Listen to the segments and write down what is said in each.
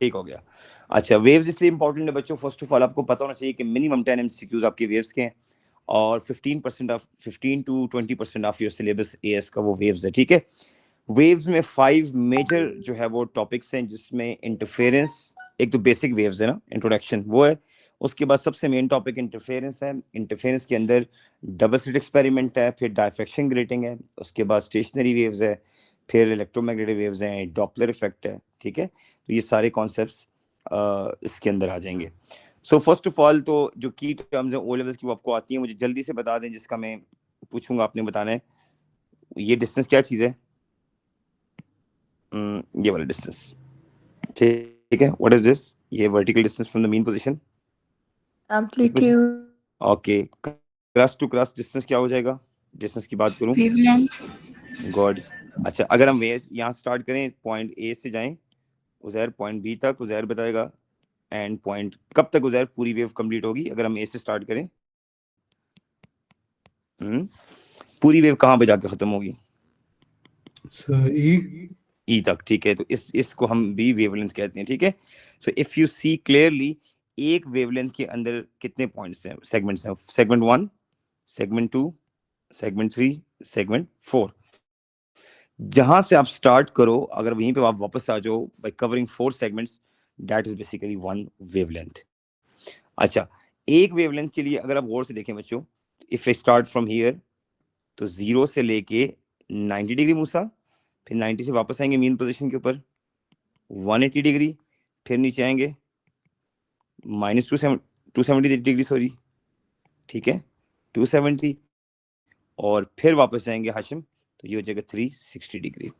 ठीक हो गया। अच्छा, वेव्स इसलिए इंपॉर्टेंट है बच्चों, फर्स्ट ऑफ ऑल आपको पता होना चाहिए कि मिनिमम 10 एमसीक्यूज आपके वेव्स के हैं, और 15 टू 20% ऑफ योर सिलेबस एएस का वो वेव्स है, ठीक है। वेव्स में 5 मेजर जो है वो टॉपिक्स हैं, जिसमें इंटरफेरेंस, एक तो बेसिक वेव्स है ना, इंट्रोडक्शन वो है। उसके बाद सबसे मेन टॉपिक इंटरफेरेंस है। इंटरफेरेंस के अंदर डबल स्लिट एक्सपेरिमेंट है, फिर डायफ्रैक्शन ग्रेटिंग है, उसके बाद स्टेशनरी वेव्स है, फिर इलेक्ट्रोमैग्नेटिक वेव्स हैं, डॉपलर इफेक्ट है, ठीक है। तो ये सारे कॉन्सेप्ट्स इसके अंदर आ जाएंगे। सो फर्स्ट ऑफ ऑल तो जो की टर्म्स हैं ओ लेवल्स की वो आपको आती है, मुझे जल्दी से बता दें, जिसका मैं पूछूंगा आपने बताना है। ये डिस्टेंस क्या चीज़ है? ये वाला डिस्टेंस, ठीक है। What is this? ये vertical distance from the mean position, amplitude, okay. Crest to crest distance क्या हो जाएगा? डिस्टेंस की बात करूं, वेवलेंथ, गॉड। अच्छा, अगर हम वेव यहाँ स्टार्ट करें, पॉइंट ए से जाएं उजैर पॉइंट बी तक, उजैर बताएगा एंड पॉइंट, कब तक उजैर पूरी वेव कंप्लीट होगी अगर हम ए से स्टार्ट करें? पूरी वेव कहाँ पे जाके खत्म होगी? ई तक, ठीक है। तो इसको हम भी वेवलेंथ कहते हैं, ठीक है। So if you see clearly, एक वेवलेंथ के अंदर कितने पॉइंट्स हैं, सेगमेंट्स हैं? Segment 1, segment 2, segment 3, segment 4। जहां से आप स्टार्ट करो, अगर वहीं पे आप वापस आ जाओ bye covering 4 segments, that is basically one wavelength. अच्छा, एक वेवलेंथ के लिए अगर आप गौर से देखें बच्चों, if I start from here, तो 0 से लेके 90 डिग्री मूसा, फिर 90 से वापस आएंगे मीन पोजीशन के ऊपर 180 डिग्री, फिर नीचे आएंगे माइनस 270 डिग्री, सॉरी, ठीक है, 270, और फिर वापस जाएंगे हाशिम, तो ये हो जाएगा 360 डिग्री।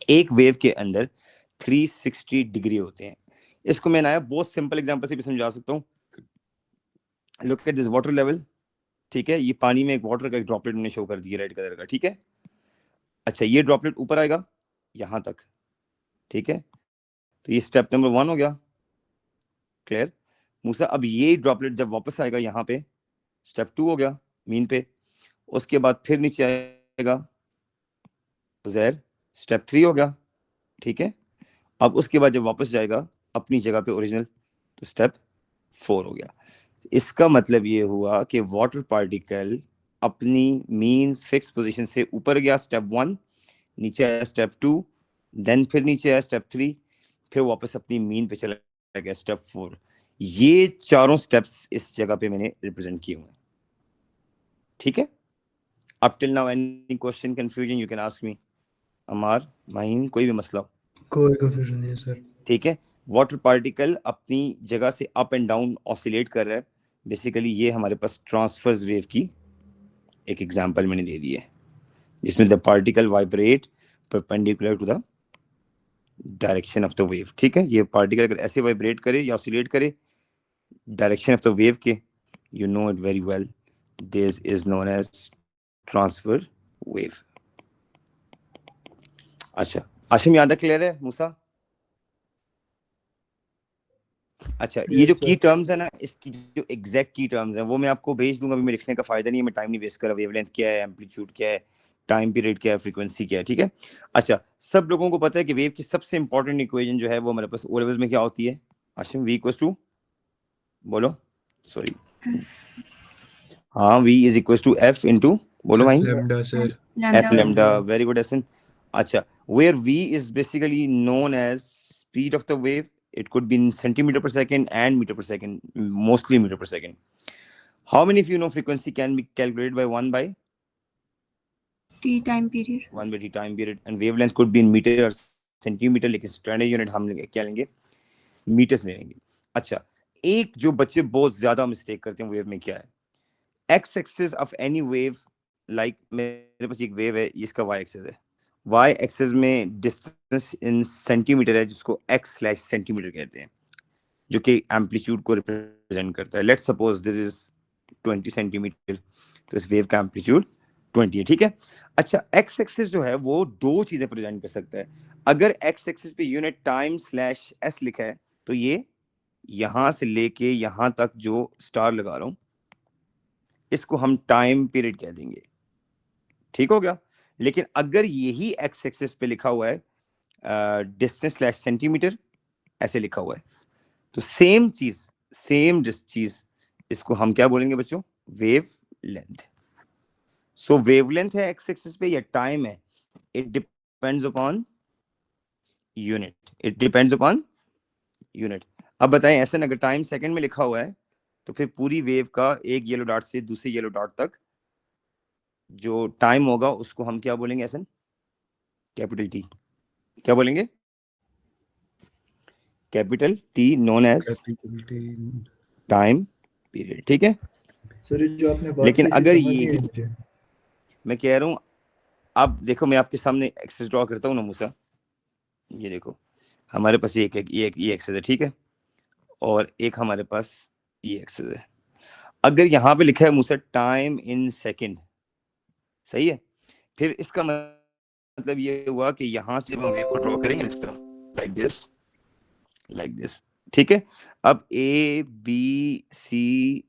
एक वेव के अंदर 360 डिग्री होते हैं। इसको मैं ना बहुत सिंपल एग्जांपल से भी समझा सकता हूँ। Look at this water level, ठीक है। ये पानी में एक वाटर का एक ड्रॉपलेट मैंने शो कर दिया रेड कलर का, ठीक है। अच्छा, ये ड्रॉपलेट ऊपर आएगा यहां तक, ठीक है। तो ये स्टेप नंबर 1 हो गया, क्लियर मूसा। अब ये ड्रॉपलेट जब वापस आएगा यहाँ पे, स्टेप 2 हो गया मीन पे। उसके बाद फिर नीचे आएगा उजैर, स्टेप 3 हो गया, ठीक है। अब उसके बाद जब वापस जाएगा अपनी जगह पे ओरिजिनल, तो स्टेप 4 हो गया। इसका मतलब ये हुआ कि वाटर पार्टिकल अपनी मीन फिक्स पोजीशन से ऊपर गया स्टेप 1, नीचे आया स्टेप 2, देन फिर नीचे आया स्टेप 3, फिर वापस अपनी मीन पे चला गया स्टेप 4। ये चारों स्टेप्स इस जगह पे मैंने रिप्रेजेंट किए हुए, ठीक है। Up till now any question, confusion, you can ask me. Amar, Maheen, कोई भी मसला हो? कोई कंफ्यूजन नहीं है सर। ठीक है। वाटर पार्टिकल अपनी जगह से अप एंड डाउन ऑसिलेट कर रहा है, बेसिकली ये हमारे पास ट्रांसफर्स वेव की एक एग्जांपल मैंने दे दी है, जिसमें the particle vibrate perpendicular to the direction of the wave, ठीक है। ये पार्टिकल अगर ऐसे वाइब्रेट करे या ऑसिलेट करे डायरेक्शन ऑफ द वेव के, you know it very well, this is known as transverse wave. अच्छा, आशिम याद है, क्लियर है मूसा? अच्छा, ये जो की टर्म्स है ना, इसकी जो एग्जैक्ट की टर्म्स हैं वो मैं आपको भेज दूंगा, अभी मैं लिखने का फायदा नहीं है, मैं टाइम नहीं वेस्ट कर रहा। वेवलेंथ क्या है, एम्पलीट्यूड क्या है, टाइम पीरियड क्या है, फ्रीक्वेंसी क्या है, ठीक है। अच्छा, सब लोगों को पता है कि वेव की सबसे इंपॉर्टेंट इक्वेशन जो है वो हमारे पास ओ लेवल्स में क्या होती है? आशिम, v इक्वल्स टू, बोलो, सॉरी, हाँ, v is equals to f into, बोलो भाई, lambda sir. f lambda, very good Ahsan. अच्छा, where v is basically known as speed of the wave, it could be in centimeter per second and meter per second, mostly meter per second. How many of you know frequency can be calculated by 1 by t time period, 1 by t time period, and wavelength could be in meter or centimeter, लेकिन standard unit हम क्या लेंगे? Metres में लेंगे। अच्छा, एक जो बच्चे बहुत ज्यादा मिस्टेक करते हैं वेव में क्या है, X axis of any wave, like मेरे पास एक वेव है, इसका वाई एक्सिस है, वाई एक्सिस में डिस्टेंस इन सेंटीमीटर है, जिसको एक्स स्लैश सेंटीमीटर कहते हैं, जो कि एम्पलीट्यूड को रिप्रेजेंट करता है। Let's suppose this is 20 centimetre, तो इस वेव का एम्पलीट्यूड 20 है, ठीक है। अच्छा, एक्स एक्सिस जो है वो दो चीजें प्रेजेंट कर सकता है। अगर एक्स एक्सिस पे यूनिट टाइम स्लैश एस लिखा है, तो ये यहां से लेके यहां तक जो स्टार लगा रहा हूं, इसको हम टाइम पीरियड कह देंगे, ठीक हो गया। लेकिन अगर यही एक्स एक्सिस पे लिखा हुआ है डिस्टेंस स्लैश सेंटीमीटर, ऐसे लिखा हुआ है। तो सेम चीज इसको हम क्या बोलेंगे बच्चों? Wavelength. सो वेवलेंथ है एक्स एक्सिस पे या टाइम है? It depends upon unit. अब बताएं, ऐसे अगर टाइम सेकंड में लिखा हुआ है तो फिर पूरी वेव का एक येलो डॉट से दूसरे येलो डॉट तक जो टाइम होगा उसको हम क्या बोलेंगे? ऐसे कैपिटल टी। क्या बोलेंगे? Capital T, known as time period. ठीक है सर ये जो आपने बात लेकिन की थी अगर समझ नहीं आई ये मुझे। मैं कह रहा हूं, अब देखो मैं आपके सामने एक्सेस ड्रॉ करता हूँ ना मूसा, ये देखो हमारे पास ये एक्सेस है, ठीक है, और एक हमारे पास ये एक्सेस है। अगर यहाँ पे लिखा है मूसा टाइम इन सेकंड, सही है, फिर इसका मतलब ये हुआ कि यहाँ से हम वेव को ड्रॉ करेंगे इस तरह, लाइक दिस, ठीक है। अब ए बी सी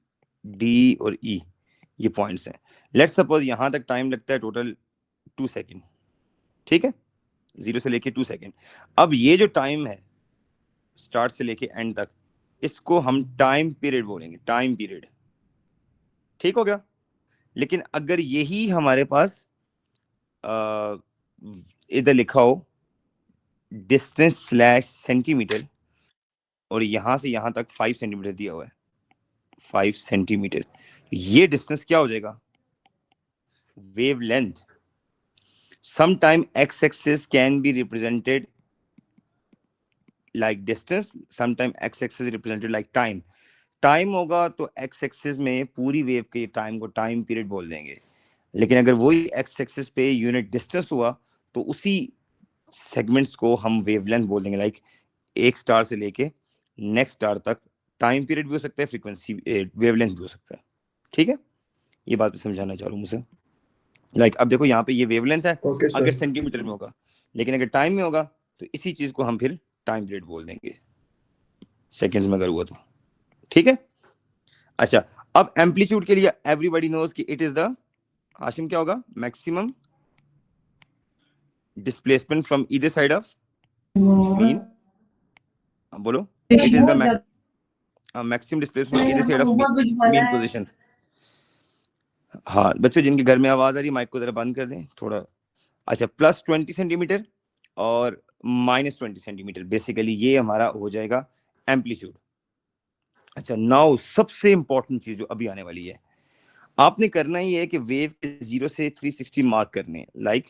डी और ई ये पॉइंट्स हैं। लेट्स सपोज यहाँ तक टाइम लगता है टोटल 2 सेकेंड, ठीक है, 0 से लेके 2 सेकेंड। अब ये जो टाइम है स्टार्ट से लेके एंड तक, इसको हम टाइम पीरियड बोलेंगे, टाइम पीरियड, ठीक हो गया। लेकिन अगर यही हमारे पास इधर लिखा हो डिस्टेंस स्लैश सेंटीमीटर और यहां से यहां तक 5 सेंटीमीटर दिया हुआ है, 5 सेंटीमीटर, ये डिस्टेंस क्या हो जाएगा? Wavelength. Sometime x-axis can be represented like distance, sometime x-axis is represented like time. Time होगा तो एक्स एक्सिस में पूरी वेव के टाइम को टाइम पीरियड बोल देंगे, लेकिन अगर वही एक्स एक्सिस पे यूनिट डिस्टेंस हुआ तो उसी सेगमेंट्स को हम वेवलेंथ बोल देंगे। लाइक एक स्टार से लेके नेक्स्ट स्टार तक टाइम पीरियड भी हो सकता है, फ्रीक्वेंसी वेवलेंथ भी हो सकता है, ठीक है। ये बात मैं समझाना चाह रहा हूँ मुझे। लाइक अब देखो यहाँ पे ये वेवलेंथ है, ओके अगर सर। सेंटीमीटर में होगा, लेकिन अगर टाइम में होगा तो इसी चीज को हम फिर टाइम पीरियड बोल देंगे, सेकंड्स में अगर हुआ तो, ठीक है। अच्छा, अब एम्पलीट्यूड के लिए एवरीबॉडी नोज कि इट इज द, हाशिम क्या होगा? Maximum displacement from either side of mean, बोलो। It is the maximum displacement from either side of mean position. हाँ बच्चों, जिनके घर में आवाज आ रही माइक को जरा बंद कर दें थोड़ा। अच्छा, प्लस 20 सेंटीमीटर और माइनस 20 सेंटीमीटर, बेसिकली ये हमारा हो जाएगा एम्पलीट्यूड। अच्छा, नाउ सबसे इंपॉर्टेंट चीज जो अभी आने वाली है, आपने करना ही है कि वेव के 0 से 360 मार्क करने। लाइक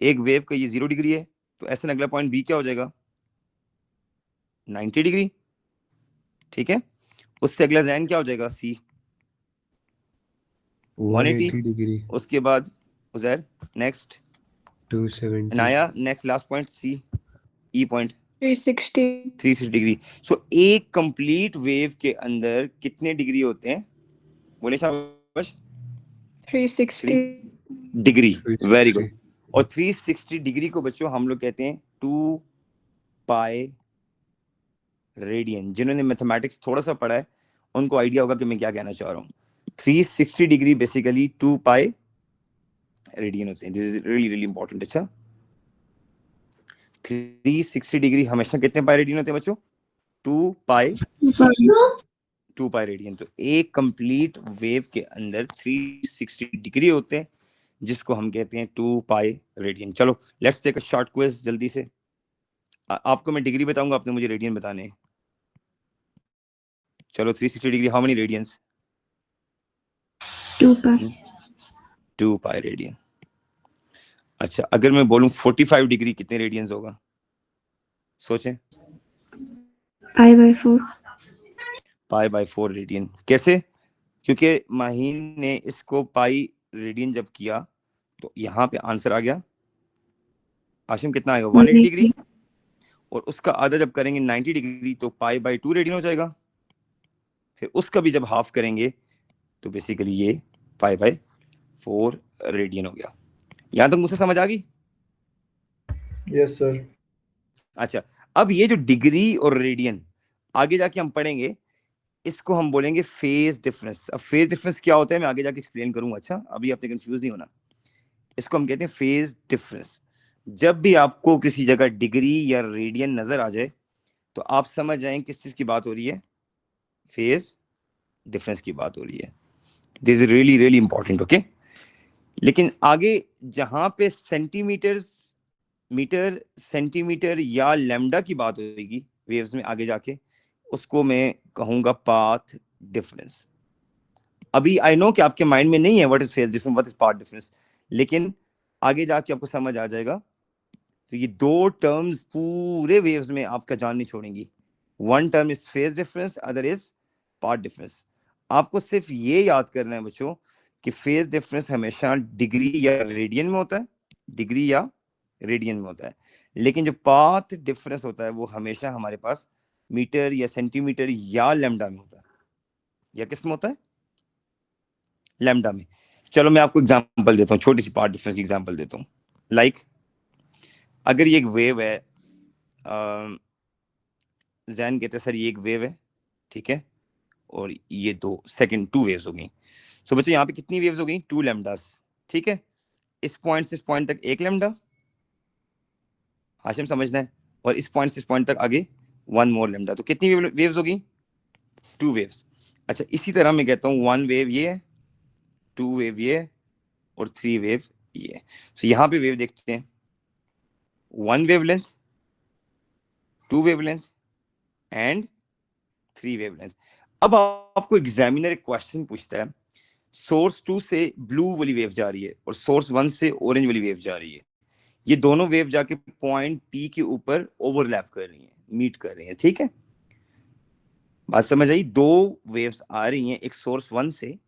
एक वेव का ये 0 डिग्री है तो ऐसे अगला पॉइंट बी क्या हो जाएगा? 90 डिग्री, ठीक है। उससे अगला जैन क्या हो जाएगा? C 180 degree. उसके बाद Uzair next 270। Naya next last point C E point 360 degree. So एक कंप्लीट वेव के अंदर कितने डिग्री होते हैं? बोले शाबाश। 360 डिग्री, वेरी गुड। और 360 डिग्री को बच्चों हम लोग कहते हैं 2 पाई रेडियन। जिन्होंने मैथमेटिक्स थोड़ा सा पढ़ा है उनको आइडिया होगा कि मैं क्या कहना चाह रहा हूँ। 360 डिग्री बेसिकली 2 पाई रेडियन होते हैं। This is really really important. अच्छा, 360 डिग्री हमेशा कितने पाई रेडियन होते हैं बच्चों? 2 पाई रेडियन। तो एक कंप्लीट वेव के अंदर 360 डिग्री होते हैं जिसको हम कहते हैं 2 पाई रेडियन। चलो let's take a short quiz जल्दी से। आपको मैं डिग्री बताऊंगा, आपने मुझे रेडियन बताने हैं। चलो 360 degree how many radians? 2 pi radian. अच्छा, अगर मैं बोलूं 45 डिग्री कितने रेडियंस होगा? सोचें। π/4 π/4 रेडियन। कैसे? क्योंकि माहीन ने इसको पाई रेडियन जब किया तो यहाँ पे आंसर आ गया। आशिम कितना आएगा? 180 डिग्री। और उसका आधा जब करेंगे 90 डिग्री तो π/2 रेडियन हो जाएगा। फिर उसका भी जब हाफ करेंगे तो बेसिकली ये π/4 रेडियन हो गया। यहां तक मुझे समझ आ गई? Yes sir. अच्छा, अब ये जो डिग्री और रेडियन आगे जाके हम पढ़ेंगे, इसको हम बोलेंगे फेज डिफरेंस। अब फेज डिफरेंस क्या होता है मैं आगे जाके एक्सप्लेन करूंगा। अच्छा, अभी आपने कंफ्यूज नहीं होना। इसको हम कहते हैं फेज डिफरेंस। जब भी आपको किसी जगह डिग्री या रेडियन नजर आ जाए तो आप समझ जाएं किस चीज की बात हो रही है, फेज डिफरेंस की बात हो रही है। This is really really important, okay. लेकिन आगे जहां पे मीटर सेंटीमीटर या लैम्डा की बात होगी वेव्स में आगे जाके, उसको मैं कहूंगा पाथ डिफरेंस। अभी आई नो कि आपके माइंड में नहीं है what is phase difference, what is path difference, लेकिन आगे जाके आपको समझ आ जाएगा। तो ये दो टर्म्स पूरे वेव्स में आपका जान नहीं छोड़ेंगी। One term is phase difference, other is path difference. आपको सिर्फ ये याद करना है बच्चों कि फेज डिफरेंस हमेशा डिग्री या रेडियन में होता है, डिग्री या रेडियन में होता है, लेकिन जो पाथ डिफरेंस होता है वो हमेशा हमारे पास मीटर या सेंटीमीटर या लैम्डा में होता है। या किस में होता है? लैम्डा में। चलो मैं आपको एग्जांपल देता हूँ, छोटी सी पार्ट डिफरेंस की एग्जांपल देता हूँ। लाइक अगर ये एक वेव है, जैन कहते हैं सर ये एक वेव है, ठीक है, और ये टू वेव्स हो गई। सो बच्चों यहाँ पे कितनी वेव्स हो गई? 2 लैम्डास, ठीक है। इस पॉइंट से इस पॉइंट तक 1 लैम्डा, हाशिम समझना है, और इस पॉइंट से इस पॉइंट तक आगे 1 मोर लैम्डा। तो कितनी वेव्स हो गई? 2 वेव्स। अच्छा इसी तरह मैं कहता हूँ 1 वेव ये है, 2 वेव ये है, और 3 वेव ये है। तो यहाँ पे वेव देखते हैं, 1 वेवलेंथ, 2 वेवलेंथ एंड 3 वेवलेंथ। अब आपको एग्जामिनर एक क्वेश्चन पूछता है, सोर्स 2 से ब्लू वाली वेव जा रही है और सोर्स 1 से ऑरेंज वाली वेव जा रही है। ये दोनों वेव जाके पॉइंट पी के ऊपर ओवरलैप कर रही हैं, मीट कर रही हैं, ठीक है। बात समझ आई? 2 वेव्स आ रही हैं, एक सोर्स 1 से,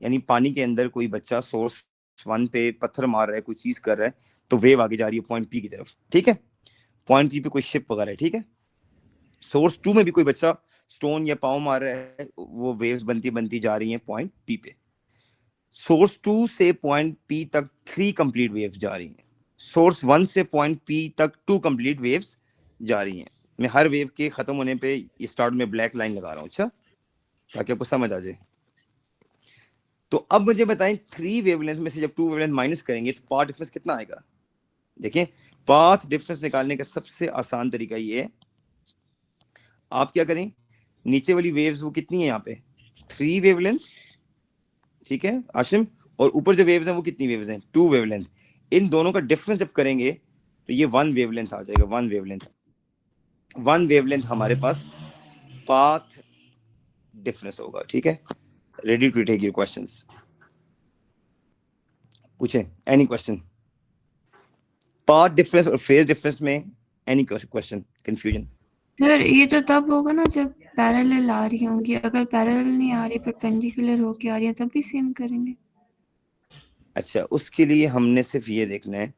यानी पानी के अंदर कोई बच्चा सोर्स 1 पे पत्थर मार रहा है, कोई चीज कर रहा है, तो वेव आगे जा रही है पॉइंट पी की तरफ, ठीक है। पॉइंट पी पे कोई शिप वगैरह है, ठीक है। सोर्स 2 में भी कोई बच्चा स्टोन या पाव मार रहा है, वो वेव्स बनती बनती जा रही हैं पॉइंट पी पे। सोर्स 2 से पॉइंट पी तक 3 कंप्लीट वेव्स जा रही हैं, सोर्स 1 से पॉइंट पी तक 2 कंप्लीट वेव्स जा रही हैं। मैं हर वेव के खत्म होने पे स्टार्ट में ब्लैक लाइन लगा रहा हूँ, अच्छा, ताकि आपको समझ आ जाए। तो अब मुझे बताएं 3 वेवलेंथ में से जब 2 वेवलेंथ माइनस करेंगे तो पाथ डिफरेंस कितना आएगा? देखिए पाथ डिफरेंस निकालने का सबसे आसान तरीका ये है, आप क्या करें, नीचे वाली वेव्स वो कितनी है यहाँ पे? 3 वेवलेंथ, ठीक है आशिम, और ऊपर जो वेव्स हैं वो कितनी वेव्स हैं? 2 वेवलेंथ। इन दोनों का डिफरेंस जब करेंगे तो ये 1 वेवलेंथ आ जाएगा। 1 वेवलेंथ हमारे पास पाथ डिफरेंस होगा, ठीक है। Ready to take your questions, पूछे एनी क्वेश्चन? पाथ डिफरेंस और फेज डिफरेंस में एनी क्वेश्चन, कंफ्यूजन? सर ये तो तब होगा ना जब पैरेलल आ रही होंगी, अगर पैरेलल नहीं आ रही परपेंडिकुलर होके आ रही है तब भी सेम करेंगे। अच्छा उसके लिए हमने सिर्फ ये देखना है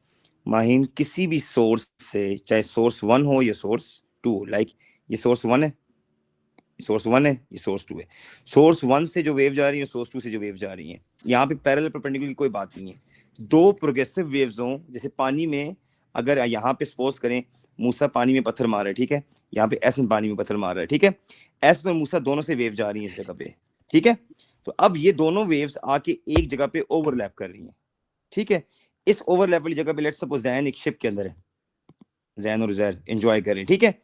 माहिम, किसी भी सोर्स से, चाहे सोर्स 1 हो या सोर्स 2, लाइक ये सोर्स 1 है, सोर्स 1 है, ये सोर्स 2 है। सोर्स 1 से जो वेव जा रही है, सोर्स 2 से जो वेव जा रही है, यहाँ पे पैरेलल परपेंडिकुलर की कोई बात नहीं है। 2 प्रोग्रेसिव वेव्स हों, जैसे पानी में अगर यहाँ पे सपोज करें मूसा पानी में पत्थर मार रहा है, ठीक है, यहाँ पे एसन पानी में पत्थर मार रहा है, ठीक है, एसन और मूसा दोनों से वेव जा रही है इस जगह पे, ठीक है। तो अब ये दोनों वेव्स आके एक जगह पे ओवरलैप कर रही हैं, ठीक है। इस ओवरलैप वाली जगह पे लेट्स सपोज जैन एक शिप के अंदर है, जैन और उजैर एंजॉय कर रहे हैं, ठीक है।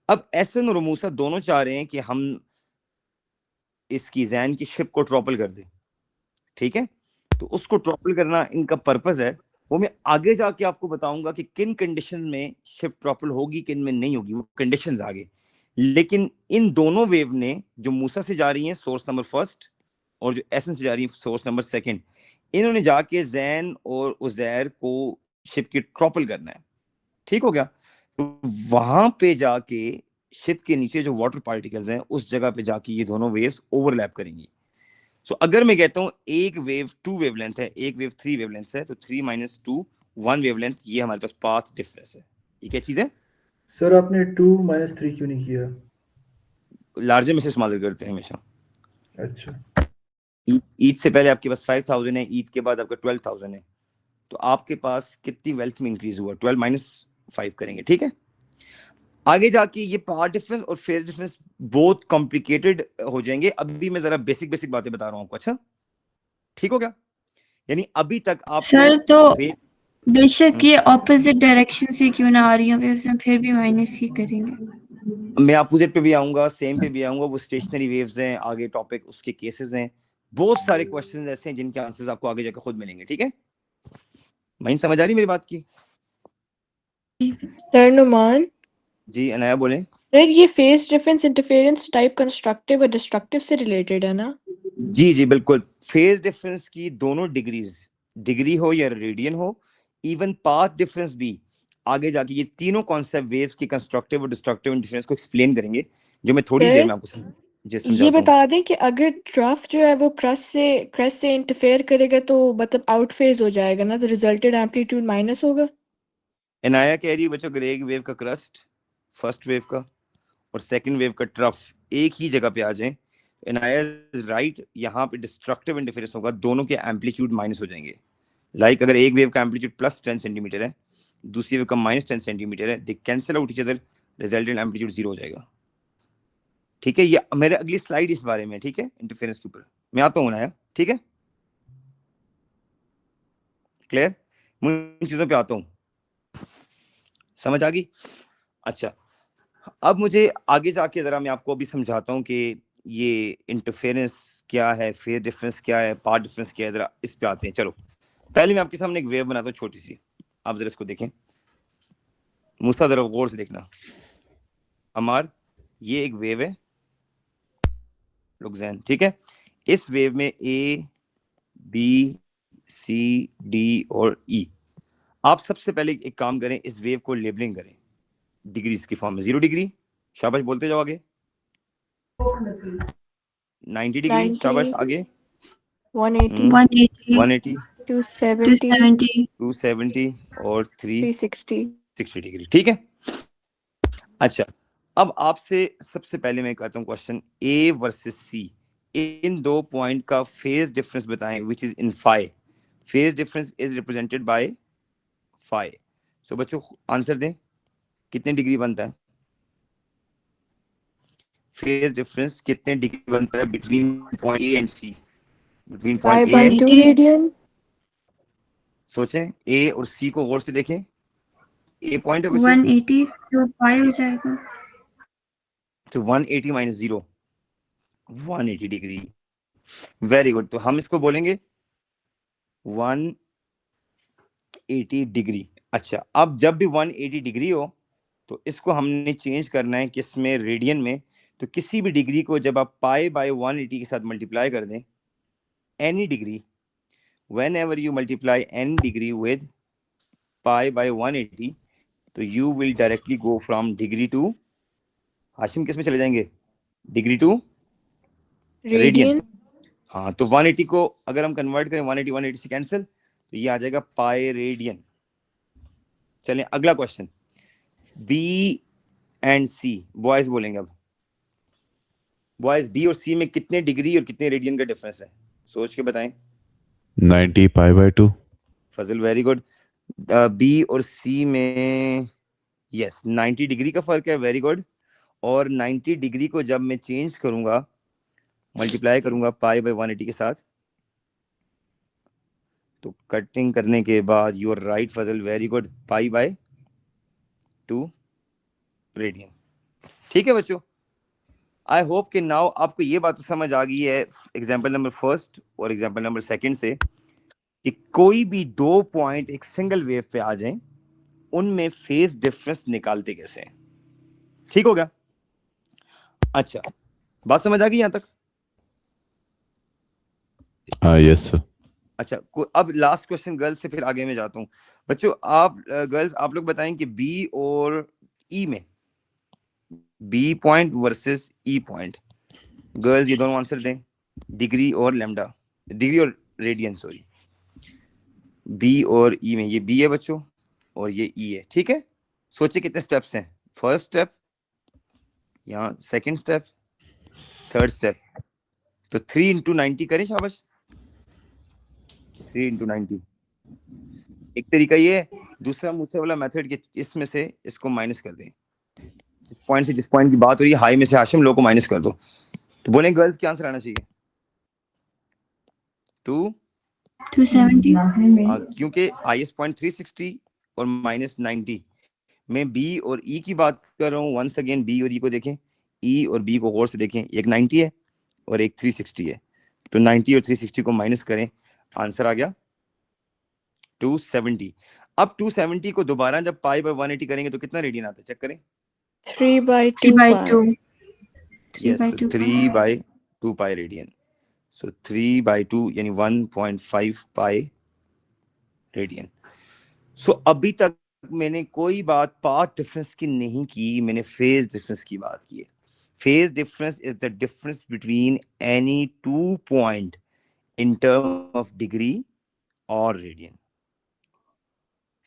अब एसन और मूसा दोनों चाह रहे हैं कि हम इसकी जैन की शिप को ट्रॉपल कर दे, ठीक है। तो उसको ट्रॉपल करना इनका पर्पस है, वो मैं आगे जाके आपको बताऊंगा कि किन कंडीशन में शिप ट्रॉपल होगी, किन में नहीं होगी, वो कंडीशंस आगे। लेकिन इन दोनों वेव ने, जो मूसा से जा रही हैं सोर्स नंबर 1 और जो एसन से जा रही है सोर्स नंबर 2, इन्होंने जाके जैन और उजैर को शिप की ट्रॉपल करना है, ठीक हो गया। तो वहां पे जाके शिप के नीचे जो वाटर पार्टिकल्स हैं उस जगह पे जाके ये दोनों वेव्स ओवरलैप करेंगी। सो अगर मैं कहता हूँ एक वेव 2 वेवलेंथ है, एक वेव 3 वेवलेंथ है, तो 3 - 2 1 वेवलेंथ, ये हमारे पास पाथ डिफरेंस है। ये क्या चीज है? सर आपने 2 - 3 क्यों नहीं किया? लार्जर में से स्मॉलर करते हैं हमेशा। अच्छा ईद से पहले आपके पास 5000 है, ईद के बाद आपका 12000 है, तो आपके पास कितनी वेल्थ में इंक्रीज हुआ? 12 - 5 करेंगे, ठीक है। आगे जाके ये पाथ डिफरेंस और फेज डिफरेंस बहुत कॉम्प्लिकेटेड हो जाएंगे, अभी मैं जरा बेसिक बेसिक बातें बता रहा हूँ आपको, अच्छा ठीक हो गया। यानी अभी तक आपको सर तो बेशक ये ऑपोजिट डायरेक्शन से क्यों ना आ रही हो वेव्स, हम फिर भी माइनस ही करेंगे। मैं अपोजिट पे भी आऊंगा, सेम पे भी आऊंगा, वो स्टेशनरी वेव्स हैं, आगे टॉपिक उसके केसेस हैं, बहुत सारे क्वेश्चंस ऐसे हैं जिनके आंसर्स आपको आगे जाकर खुद मिलेंगे। ठीक है, मैं समझ आ रही मेरी बात की? सर नुमान, जी अनाया बोले। सर ये phase difference interference type constructive और डिस्ट्रक्टिव से रिलेटेड है ना? जी जी बिल्कुल, फेज डिफरेंस की दोनों डिग्रीज, डिग्री हो या रेडियन हो, इवन पाथ डिफरेंस भी, आगे जाके ये तीनों कॉन्सेप्ट वेव्स की कंस्ट्रक्टिव और डिस्ट्रक्टिव इंटरफेरेंस को एक्सप्लेन करेंगे, जो मैं थोड़ी देर में आपको ये समझाता हूँ। बता दें कि अगर ट्रफ जो है वो क्रस्ट से इंटरफेयर करेगा तो मतलब आउट फेज हो जाएगा ना, तो रिजल्टेड एम्पलीट्यूड माइनस होगा। एनाया कह रही है बच्चों, अगर एक वेव का क्रस्ट, फर्स्ट वेव का और सेकंड वेव का ट्रफ एक ही जगह पे आ जाए, एनाया इज राइट, यहाँ पे डिस्ट्रक्टिव इंटरफेरेंस होगा, दोनों के एम्पलीट्यूड माइनस हो जाएंगे। लाइक अगर एक वेव का एम्पलीट्यूड प्लस 10 सेंटीमीटर है, दूसरी वेव का माइनस 10 सेंटीमीटर है, they cancel out each other, resultant amplitude 0 हो जाएगा। ठीक है, ये मेरे अगली स्लाइड इस बारे में, ठीक है, इंटरफेरेंस के ऊपर मैं आता हूँ ना, ठीक है, क्लियर, मैं इन चीजों पे आता हूँ, समझ आ गई? अच्छा, अब मुझे आगे जाके जरा मैं आपको अभी समझाता हूँ कि ये इंटरफेरेंस क्या है, फेज डिफरेंस क्या है, पाथ डिफरेंस क्या है, जरा इस पे आते हैं। चलो पहले मैं आपके सामने एक वेव बनाता हूँ छोटी सी, आप जरा इसको देखें, मूसा जरा गौर से देखना। अमार, ये एक वेव है, लुक्सैन, ठीक है, इस वेव में ए बी सी डी और ई। आप सबसे पहले एक काम करें, इस वेव को लेबलिंग करें डिग्रीज की फॉर्म में। 0 डिग्री, शाबाश, बोलते जाओ आगे। 90 डिग्री, शाबाश, आगे। 180, 180, 180, 270, 270 और 360। 360 डिग्री। ठीक है, अच्छा, अब आपसे सबसे पहले मैं कहता हूँ क्वेश्चन, ए वर्सेस सी, इन दो पॉइंट का फेज डिफरेंस बताएं, which is in phi. Phase difference is represented by phi. So बच्चों आंसर दें, कितने डिग्री बनता है फेज डिफरेंस, कितने डिग्री बनता है between point A and C, between point A and, 5/2 radian. सोचें, ए और सी को गौर से देखें, ए पॉइंट है बच्चों, 180 तो पाई हो जाएगा, तो 180 माइनस 0, 180 डिग्री, वेरी गुड। तो हम इसको बोलेंगे 180 डिग्री। अच्छा, अब जब भी 180 डिग्री हो तो इसको हमने चेंज करना है किसमें, रेडियन में। तो किसी भी डिग्री को जब आप पाई बाय 180 के साथ मल्टीप्लाई कर दें, any degree, whenever you multiply any degree with pi by 180, तो you will directly go from degree to, Hashim किस में चले जाएंगे, डिग्री टू रेडियन। हाँ, तो 180 को अगर हम कन्वर्ट करें 180 से कैंसिल, तो ये आ जाएगा पाई रेडियन। चलें अगला question, B and C, boys बोलेंगे अब, बॉयज बी और सी में कितने डिग्री और कितने रेडियन का डिफरेंस है, सोच के बताएं। 90 pi/2। फजल, वेरी गुड। बी और सी में यस 90 डिग्री का फर्क है, वेरी गुड। और 90 डिग्री को जब मैं चेंज करूंगा, मल्टीप्लाई करूंगा पाई बाय 180 के साथ, तो कटिंग करने के बाद, you are right Fazal, very good, pi by 2 radian. ठीक है बच्चों, आई होप कि नाउ आपको ये बात समझ आ गई है एग्जाम्पल नंबर फर्स्ट और एग्जाम्पल नंबर सेकंड से, कि कोई भी दो पॉइंट एक सिंगल वेव पे आ जाएं, उनमें फेज डिफरेंस निकालते कैसे हैं। ठीक हो गया? अच्छा, बात समझ आ गई यहां तक? हाँ, यस सर। अच्छा, अब लास्ट क्वेश्चन गर्ल्स से, फिर आगे में जाता हूं। बच्चों आप गर्ल्स आप लोग बताएं कि बी और ई में, B point versus E point, girls ये दोनों आंसर दें, डिग्री और लैम्डा, डिग्री और रेडियन, सॉरी, बी और ई में, ये बी है बच्चों और ये ई है। ठीक है, सोचिए कितने स्टेप्स हैं, फर्स्ट स्टेप, यहाँ सेकंड स्टेप, थर्ड स्टेप, तो 3 इंटू 90 करें, शाबाश, 3 इंटू 90। एक तरीका ये है, दूसरा मुझसे वाला मेथड कि इसमें से इसको माइनस कर दें, जिस पॉइंट से जिस पॉइंट की बात हो रही है, हाई में से हाशिम, लो को माइनस कर दो, तो बोले गर्ल्स क्या आंसर आना चाहिए, 270, क्योंकि आई एस पॉइंट 360 और माइनस 90, मैं बी और ई की बात कर रहा हूँ। वंस अगेन बी और ई को देखें, ई और बी को गौर से देखें, एक 90 है और एक 360 है। तो 90 और 360 को माइनस करें, आंसर आ गया 270। अब 270 को दोबारा जब पाई बाय 180 करेंगे तो कितना रेडियन आता है, चेक करें। 3/2 pi. 3 by 2 pi radian. सो 3/2 यानी 1.5 पाई रेडियन। सो अभी तक मैंने कोई बात पाथ डिफरेंस की नहीं की, मैंने फेज डिफरेंस की बात की है। Phase difference is the difference between any two point in term of degree और radian.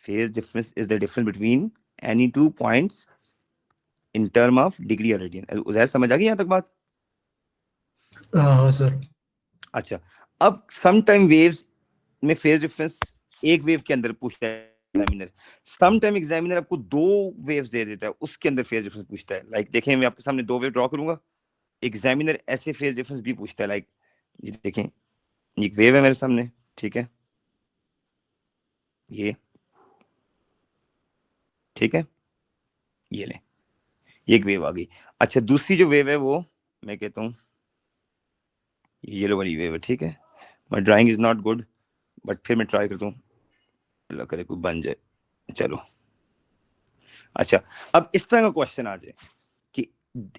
Phase difference is the difference between any two points in term of degree और रेडियन। उज़ैर समझ आ गई यहाँ तक बात? हाँ सर। अच्छा, अब सम टाइम वेव्स में फेज डिफरेंस एक वेव के अंदर पूछता है एग्जामिनर, सम टाइम एग्जामिनर आपको दो वेव्स दे देता है, उसके अंदर फेज डिफरेंस पूछता है। लाइक देखें, मैं आपके सामने दो वेव ड्रॉ करूंगा, एग्जामिनर ऐसे फेज डिफरेंस भी पूछता है। लाइक ये देखें, एक वेव है मेरे सामने, ठीक है, ये ठीक है, ये ले, ये एक वेव आ गई। अच्छा, दूसरी जो वेव है वो मैं कहता हूँ ये वाली वेव है, ठीक है। माई drawing is not good, but फिर मैं ट्राई करता हूँ, अल्लाह करे कोई बन जाए। चलो, अच्छा, अब इस तरह का क्वेश्चन आ जाए कि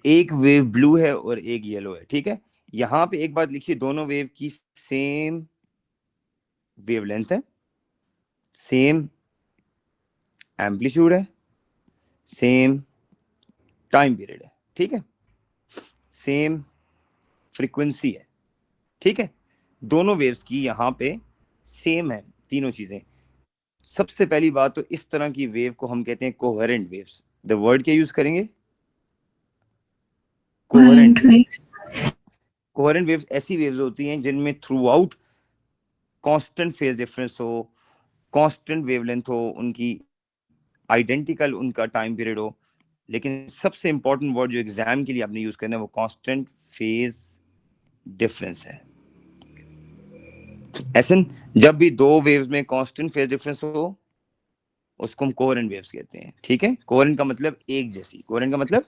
एक वेव ब्लू है और एक येलो है, ठीक है। यहां पे एक बात लिखिए, दोनों वेव की सेम वेवलेंथ है, सेम एम्पलीट्यूड है, सेम टाइम पीरियड है, ठीक है, सेम फ्रीक्वेंसी है, ठीक है। दोनों वेव्स की यहां पे सेम है तीनों चीजें। सबसे पहली बात तो इस तरह की वेव को हम कहते हैं कोहेरेंट वेव्स। द वर्ड क्या यूज करेंगे? Coherent waves. कोहेरेंट वेव्स ऐसी वेव्स होती हैं जिनमें through out constant phase difference हो, कांस्टेंट वेवलेंथ हो, उनकी आइडेंटिकल उनका टाइम पीरियड हो, लेकिन सबसे इंपॉर्टेंट वर्ड जो एग्जाम के लिए आपने यूज करना है वो कांस्टेंट फेज डिफरेंस है। ऐसे जब भी दो वेव्स में कांस्टेंट फेज डिफरेंस हो उसको हम कोहेरेंट वेव्स कहते हैं, ठीक है। कोहेरेंट का मतलब एक जैसी, कोहेरेंट का मतलब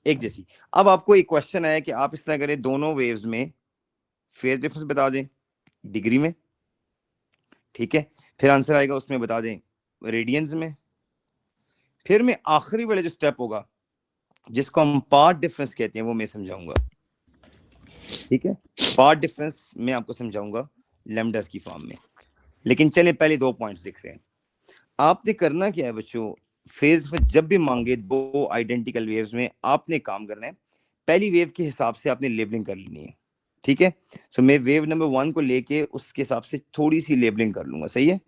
एक जैसी। अब आपको एक क्वेश्चन आया कि आप इस तरह करें, दोनों वेव्स में फेज डिफरेंस बता दें डिग्री में, ठीक है, फिर आंसर आएगा उसमें बता दें रेडियंस में। फिर मैं आखिरी वाले जो स्टेप होगा जिसको हम पार्ट डिफरेंस कहते हैं वो मैं समझाऊंगा, ठीक है। पार्ट डिफरेंस मैं आपको समझाऊंगा लैम्डास की फॉर्म में। लेकिन चलिए पहले दो पॉइंट्स देख रहे हैं। आपने करना क्या है बच्चों, फेज डिफरेंस जब भी मांगे दो आइडेंटिकल वेव्स में, आपने काम करना है पहली वेव के हिसाब से आपने लेबलिंग कर लेनी है, ठीक है। सो मैं वेव नंबर 1 को लेके उसके हिसाब से थोड़ी सी लेबलिंग कर लूंगा, सही है।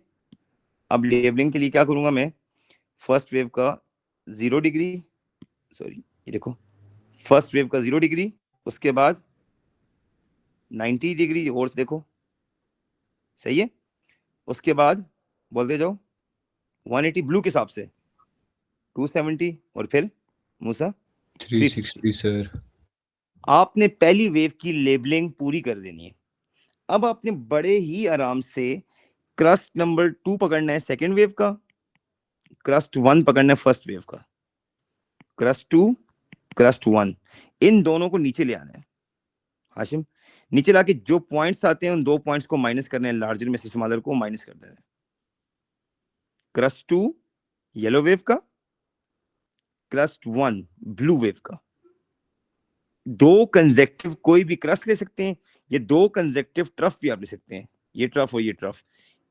अब लेबलिंग के लिए क्या करूंगा मैं, फर्स्ट वेव का 0 डिग्री, सॉरी ये देखो, फर्स्ट वेव का 0 डिग्री, उसके बाद 90 डिग्री और देखो, सही है। उसके बाद बोलते जाओ 180 ब्लू के हिसाब से, 270 और फिर मूसा 360 सर। आपने पहली वेव की लेबलिंग पूरी कर देनी है। अब आपने बड़े ही आराम से क्रस्ट नंबर 2 पकड़ना है सेकेंड वेव का, क्रस्ट 1 पकड़ना है फर्स्ट वेव का, क्रस्ट 2 क्रस्ट 1, इन दोनों को नीचे ले आना है। हाशिम, नीचे लाके जो पॉइंट्स आते हैं उन दो पॉइंट्स को माइनस करना है, लार्जर में से स्मॉलर को माइनस कर देना है। क्रस्ट 2 येलो वेव का, क्रस्ट 1 ब्लू वेव का। दो कंजेक्टिव कोई भी क्रस्ट ले सकते हैं, ये दो कंजेक्टिव ट्रफ भी आप ले सकते हैं, ये ट्रफ और ये ट्रफ।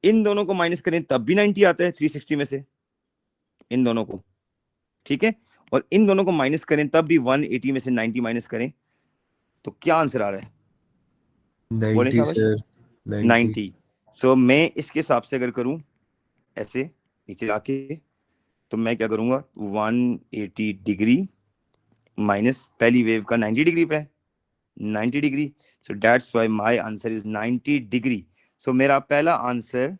इन दोनों को माइनस करें तब भी 90 आता है 360 में से, इन दोनों को, ठीक है। और इन दोनों को माइनस करें तब भी 180 में से 90 माइनस करें तो क्या आंसर आ रहा है? 90 सर, 90। सो मैं इसके हिसाब से अगर करूं ऐसे नीचे आके, तो मैं क्या करूंगा, 180 डिग्री माइनस पहली वेव का 90 डिग्री पे 90 degree, so that's why my answer is 90 degree. सो मेरा पहला आंसर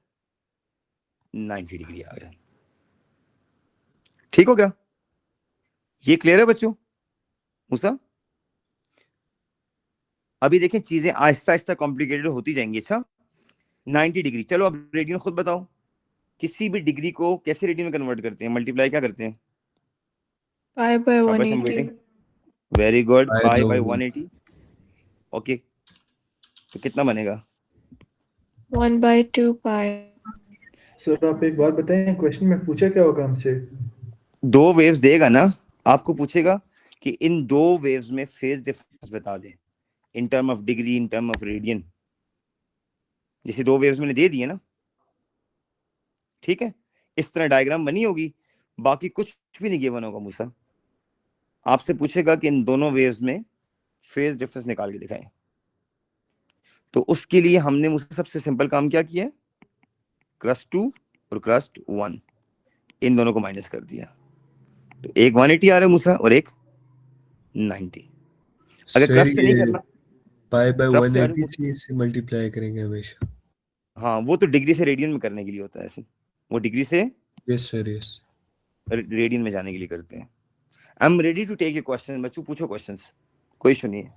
90 डिग्री आ गया। ठीक हो गया? ये क्लियर है बच्चों? मूसा, अभी देखें चीजें आहिस्ता आहिस्ता कॉम्प्लिकेटेड होती जाएंगी। अच्छा 90 डिग्री, चलो अब रेडियन खुद बताओ। किसी भी डिग्री को कैसे रेडियन में कन्वर्ट करते हैं? मल्टीप्लाई क्या करते हैं? पाई बाय शाबाश, I'm 180 waiting. Very good, Pi pi by by 1. 180. Okay, तो कितना बनेगा? 1/2 पाई। सर आप एक बात बताएं, क्वेश्चन में पूछा क्या होगा हमसे? दो वेव्स देगा ना, आपको पूछेगा कि इन दो वेव्स में फेज डिफरेंस बता दे in term of degree, in term of radian. जैसे दो वेव्स मैंने दे दिए ना, ठीक है, इस तरह डायग्राम बनी होगी, बाकी कुछ भी नहीं गिवन होगा। मूसा आपसे पूछेगा कि इन दोनों वेव्स में फेज डिफरेंस निकाल के दिखाएं। तो उसके लिए हमने मूसा सबसे सिंपल काम क्या किया? क्रस्ट 2 और क्रस्ट 1 इन दोनों को माइनस कर दिया, तो एक 180 आ रहा है मूसा और एक 90। अगर सर क्रस्ट से नहीं ये करना, पाई बाय क्रस्ट से 180 से मल्टीप्लाई करेंगे हमेशा। हाँ, वो तो डिग्री से रेडियन में करने के लिए होता है ऐसे, वो डिग्री से यस सर, यस। रेडियन में जाने के लिए करते हैं। I am ready to take your question. बच्चों पूछो क्वेश्चंस, कोई इशू नहीं है।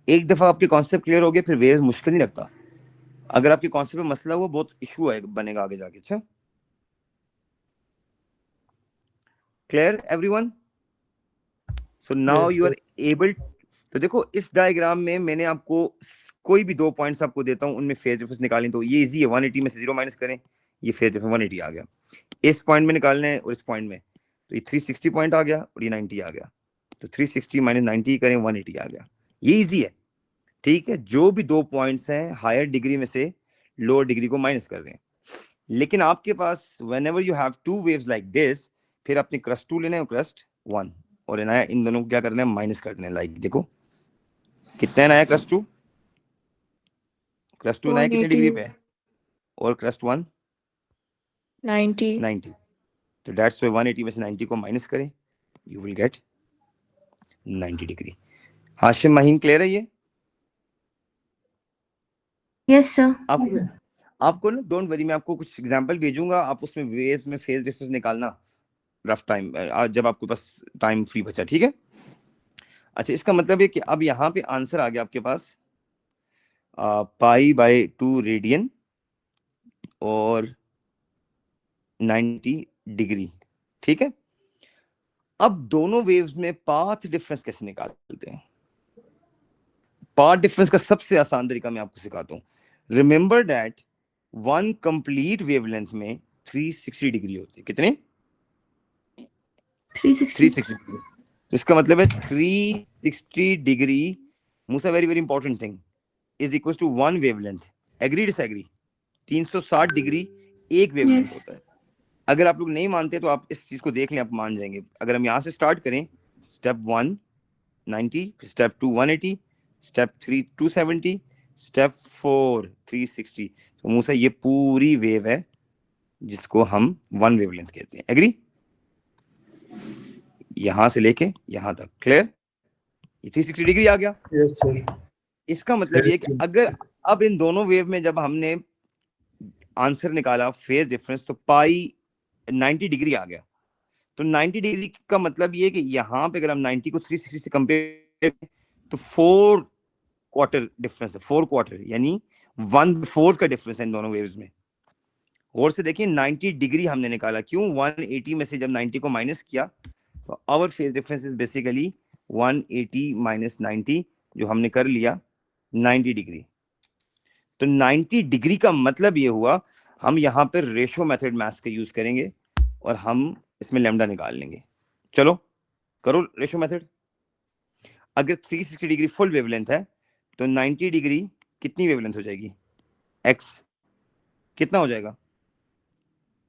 एक दफा आपके कॉन्सेप्ट क्लियर हो गए फिर वेव्स मुश्किल नहीं लगता। अगर आपके कॉन्सेप्ट में मसला हुआ, बहुत इशू है बनेगा आगे जाके। अच्छा, clear everyone? So now you are able. तो देखो इस डायग्राम में मैंने आपको कोई भी दो पॉइंट्स आपको देता हूं, उनमें फेज डिफरेंस निकालें तो ये इजी है। 180 में से 0 माइनस करें, ये फेज डिफरेंस 180 आ गया। इस पॉइंट में निकालना है और इस पॉइंट में, तो ये 360 पॉइंट आ गया और ये 90 आ गया। तो 360 माइनस 90 करें, 180 आ गया। ये इजी है, ठीक है। जो भी दो पॉइंट्स हैं हायर डिग्री में से लोअर डिग्री को माइनस कर दें। लेकिन आपके पास whenever you have two waves like this, फिर अपने क्रस्ट 2 लेना है और क्रस्ट 1, और इन दोनों को क्या करना है? माइनस कर देना है। लाइक देखो कितना है नया क्रस्ट 2? क्रस्ट 2 नया कितने 180 डिग्री पे है? और क्रस्ट 1 90 90। तो दैट्स व्हाई 180 में से 90 को माइनस करें, you will get 90 degree. Hashim Maheen clear है ये? Yes sir. आपको ना डोंट वरी, मैं आपको कुछ एग्जांपल भेजूंगा, आप उसमें वेव में फेज डिफरेंस निकालना रफ टाइम जब आपके पास टाइम फ्री बचा, ठीक है। अच्छा, इसका मतलब है कि अब यहाँ पे आंसर आ गया आपके पास पाई बाय 2 रेडियन और 90 डिग्री, ठीक है। अब दोनों वेव्स में पाथ डिफरेंस कैसे निकालते हैं? पाथ डिफरेंस का सबसे आसान तरीका मैं आपको सिखाता हूँ। Remember that one complete wavelength में 360 डिग्री होती है। कितने? 360। डिग्री। तो इसका मतलब है 360 degree, Musa very very important thing, is equal to one wavelength. Agree disagree? 360 degree एक वेवलेंथ Yes. होता है। अगर आप लोग नहीं मानते तो आप इस चीज को देख लें, आप मान जाएंगे। अगर हम यहाँ से स्टार्ट करें, स्टेप 1 90, स्टेप 2 180, स्टेप 3 270, स्टेप 4 360, तो मूसा ये पूरी वेव है जिसको हम वन वेवलेंथ कहते हैं। एग्री? यहां से लेके यहां तक क्लियर? ये 360 डिग्री आ गया। Yes sir. इसका मतलब ये कि अगर अब इन दोनों वेव में जब हमने आंसर निकाला फेज डिफरेंस, तो पाई 90 डिग्री आ गया। तो 90 डिग्री का मतलब ये कि यहाँ पे अगर हम 90 को 360 से कंपेयर करें तो 4 क्वार्टर डिफरेंस है। 4 क्वार्टर यानी 1/4 का डिफरेंस है इन दोनों वेव्स में। और से देखिए 90 डिग्री हमने निकाला, क्यों? 180 में से जब 90 को माइनस किया तो our phase difference is basically 180 minus 90, जो हमने कर लिया 90 डिग्री। तो 90 डिग्री का मतलब ये हुआ, हम यहाँ पर रेशो मेथड मैथ्स का यूज करेंगे और हम इसमें लैम्डा निकाल लेंगे। चलो करो रेशो मेथड। अगर 360 डिग्री फुल वेवलेंथ है तो 90 डिग्री कितनी वेवलेंथ हो जाएगी? x कितना हो जाएगा?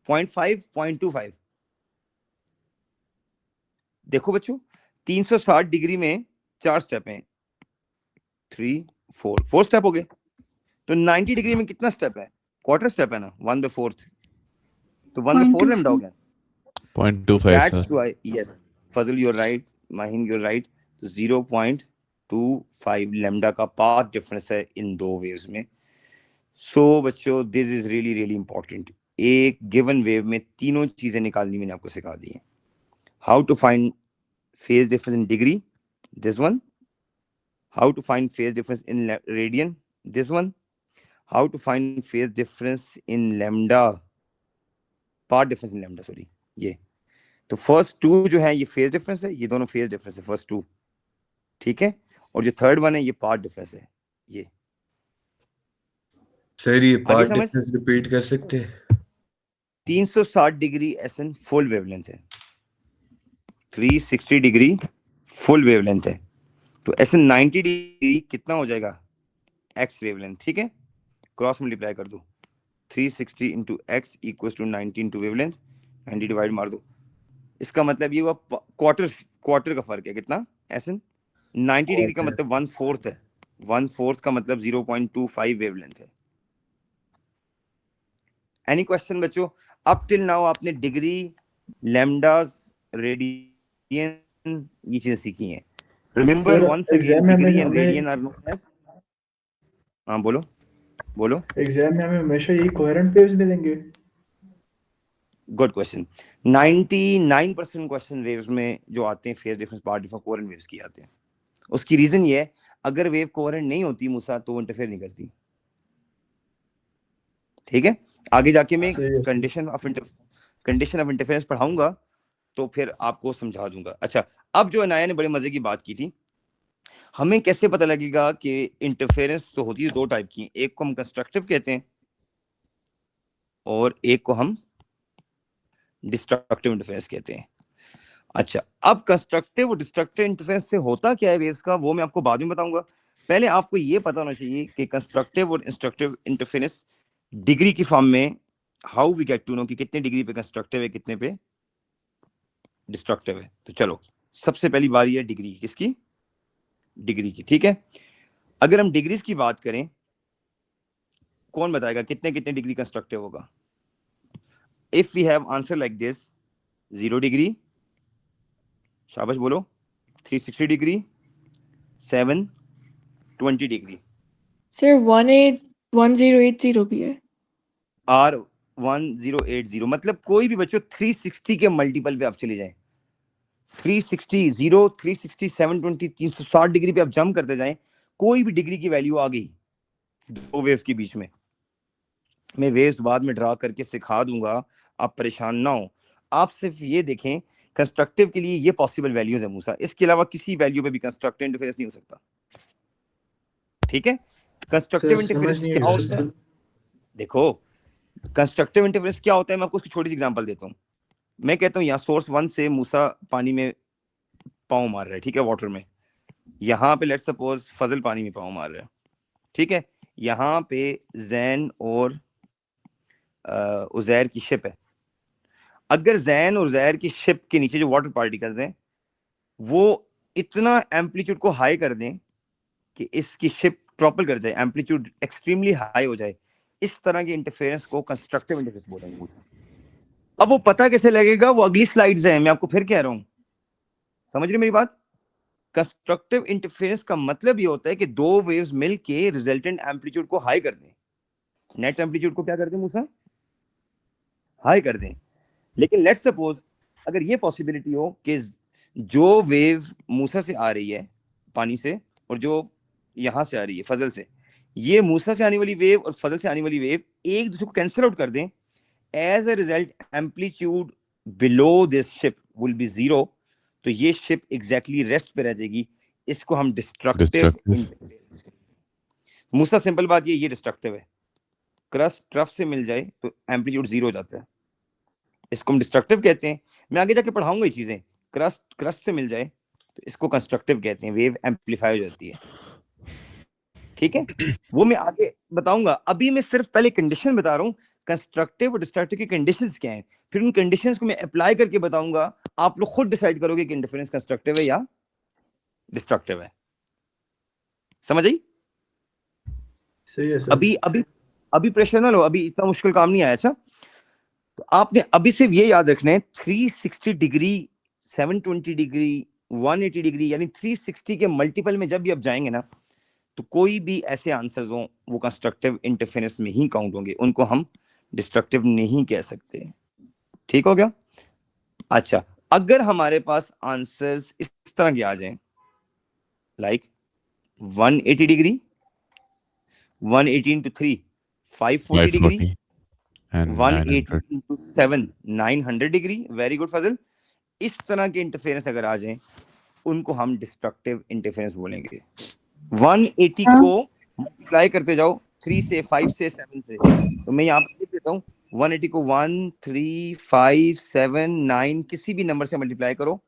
0.5 0.25। देखो बच्चों 360 डिग्री में 4 स्टेप हैं, 3 4 स्टेप हो गए। तो 90 डिग्री में कितना स्टेप है? क्वार्टर स्टेप है ना, 1/4। तो 1/4 लैम्डा हो गया। 0.25 That's sir. why, yes, Fazil, you're right. Mahin, you're right. तो 0.25 लैम्डा का पाथ डिफरेंस है इन दो वेव्स में। सो बच्चों this is really really important. एक गिवन वेव में तीनों चीजें निकालनी मैंने आपको सिखा दी है। How to find phase difference in degree, this one. How to find phase difference in radian, this one. How to find phase difference in lambda, part difference in lambda, sorry ये। तो फर्स्ट टू जो है ये phase difference है, ये दोनों phase difference है first to, ठीक है। और जो थर्ड वन है ये पार्ट डिफरेंस है ये। सर ये आगे पार्ट समझ? डिफरेंस रिपीट कर सकते हैं? 360 डिग्री एसएन फुल वेवलेंथ है, 360 डिग्री फुल वेवलेंथ है, तो एसएन 90 डिग्री कितना हो जाएगा, एक्स वेवलेंथ, ठीक है। क्रॉस मल्टीप्लाई कर दो, 360 into X equal to 90 into wavelength, 90 divide मार दो। इसका मतलब ये हुआ क्वार्टर का फर्क है, कितना एसएन 90 डिग्री का मतलब 1/4 है, 1/4 का मतलब 0.25 वेवलेंथ है। एनी क्वेश्चन बच्चों? अप टिल नाउ आपने डिग्री, लैम्डास, रेडियन ये चीजें सीखी हैं। Remember once again, degree and radian are known as, हाँ बोलो बोलो। एग्जाम में हमें हमेशा यही कोहेरेंट वेव्स मिलेंगे? Good question. 99% क्वेश्चन वेव्स में जो आते हैं phase difference part difference coherent waves की आते हैं। उसकी रीजन ये है, अगर वेव कोहेरेंट नहीं होती मूसा तो वो इंटरफेयर नहीं करती, ठीक है। आगे जाके मैं कंडीशन ऑफ इंटरफेरेंस पढ़ाऊंगा तो फिर आपको समझा दूंगा। अच्छा, अब जो अनाया ने बड़े मजे की बात की थी, हमें कैसे पता लगेगा कि इंटरफेरेंस तो होती है दो टाइप की, एक को हम कंस्ट्रक्टिव कहते हैं और एक को हम डिस्ट्रक्टिव इंटरफेरेंस कहते हैं। अच्छा, अब कंस्ट्रक्टिव और डिस्ट्रक्टिव इंटरफेरेंस से होता क्या है वेव्स का, वो मैं आपको बाद में बताऊंगा। पहले आपको ये पता होना चाहिए कि कंस्ट्रक्टिव और डिस्ट्रक्टिव इंटरफेरेंस डिग्री की फॉर्म में how we get to know कि कितने डिग्री पे कंस्ट्रक्टिव है कितने पे डिस्ट्रक्टिव है। तो चलो सबसे पहली बारी है डिग्री, किसकी, डिग्री की, ठीक है। अगर हम डिग्रीज की बात करें, कौन बताएगा कितने कितने डिग्री कंस्ट्रक्टिव होगा? If we have answer like this, 0 degree, शाबाश बोलो, 360 डिग्री, 7, 20 डिग्री, सर 1080 भी है। R 1080, मतलब कोई भी बच्चों 360 के मल्टीपल पे आप चले जाएं, 360, 0, 360, 720, 360 डिग्री पे आप जंप करते जाएं, कोई भी डिग्री की वैल्यू आ गई दो वेव्स के बीच में, मैं वेव्स बाद में ड्रा करके सिखा दूंगा, आप परेशान ना हो। आप सिर्फ ये देखें, कंस्ट्रक्टिव के लिए ये पॉसिबल वैल्यूज है मूसा, इसके अलावा किसी वैल्यू पे भी कंस्ट्रक्टिव इंटरफेरेंस नहीं हो सकता, ठीक है। कंस्ट्रक्टिव इंटरफेरेंस क्या होता है? देखो कंस्ट्रक्टिव इंटरफेरेंस क्या होता है, मैं आपको उसकी छोटी सी एग्जांपल देता हूँ। मैं कहता हूँ यहाँ सोर्स 1 से मूसा पानी में पाँव मार रहा है, ठीक है, वाटर में। यहाँ पे लेट्स सपोज फजल पानी में पाँव मार रहा है, ठीक है। यहाँ पे जैन और उजैर की शिप है। अगर जैन और उजैर की शिप के नीचे जो वाटर पार्टिकल्स हैं वो इतना एम्पलीट्यूड को हाई कर दें कि इसकी शिप ट्रॉपल कर जाए, एम्पलीट्यूड एक्सट्रीमली हाई हो जाए, इस तरह के इंटरफेरेंस को कंस्ट्रक्टिव इंटरफेरेंस बोलेंगे। अब वो पता कैसे लगेगा, वो अगली स्लाइड्स हैं, मैं आपको फिर कह रहा हूँ, समझ रहे मेरी बात। कंस्ट्रक्टिव इंटरफेरेंस का मतलब ये होता है कि दो वेव्स मिलके रिजल्टेंट एम्पलीट्यूड को हाई कर दें, नेट एम्पलीट्यूड को क्या कर दें मूसा, हाई कर दें। लेकिन लेट्स सपोज अगर ये पॉसिबिलिटी हो कि जो वेव मूसा से आ रही है पानी से और जो यहां से आ रही है फजल से, ये मूसा से आने वाली वेव और फजल से आने वाली वेव एक दूसरे को कैंसिल आउट कर दें, as a result amplitude below this ship will be 0, तो ये शिप एग्जैक्टली रेस्ट पे रह जाएगी, इसको हम डिस्ट्रक्टिव इंटरफेरेंस। मूसा सिंपल बात ये डिस्ट्रक्टिव है, क्रस्ट ट्रफ से मिल जाए तो एम्पलीट्यूड 0 हो जाता है, इसको हम डिस्ट्रक्टिव कहते हैं। मैं आगे जाके पढ़ाऊंगा ये चीजें, क्रस्ट से मिल जाए तो इसको कंस्ट्रक्टिव कहते हैं, वेव एम्पलीफाई हो जाती है, ठीक है। वो मैं आगे बताऊंगा, अभी मैं सिर्फ पहले कंडीशन बता रहा हूँ, कंस्ट्रक्टिव और डिस्ट्रक्टिव की कंडीशंस क्या हैं, फिर उन कंडीशंस को मैं अप्लाई करके बताऊंगा, आप लोग खुद डिसाइड करोगे कि इंटरफेरेंस कंस्ट्रक्टिव है या डिस्ट्रक्टिव है। समझ आई? सही है सर। अभी प्रेशर ना लो, अभी इतना मुश्किल काम नहीं आया। अच्छा, तो आपने अभी सिर्फ ये याद रखना है, 360 डिग्री, 720 डिग्री, 180 डिग्री, यानी 360 के मल्टीपल में जब भी आप जाएंगे ना, तो कोई भी ऐसे आंसर्स हो वो कंस्ट्रक्टिव इंटरफेरेंस में ही काउंट होंगे, उनको हम डिस्ट्रक्टिव नहीं कह सकते, ठीक हो गया। अच्छा, अगर हमारे पास आंसर्स इस तरह के आ जाएं, like 180 degree, 180 into 3, 540 degree, 540 and 180 900. into 7 900 degree. Very good Fazal. इस तरह के इंटरफेरेंस अगर आ जाएं उनको हम डिस्ट्रक्टिव इंटरफेरेंस बोलेंगे। 180 हाँ। को मल्टीप्लाई करते जाओ 3 से, 5 से, 7 से। तो मैं यहाँ पे लिख देता हूँ 180 को 1 3 5 7 9 किसी भी नंबर से मल्टीप्लाई करो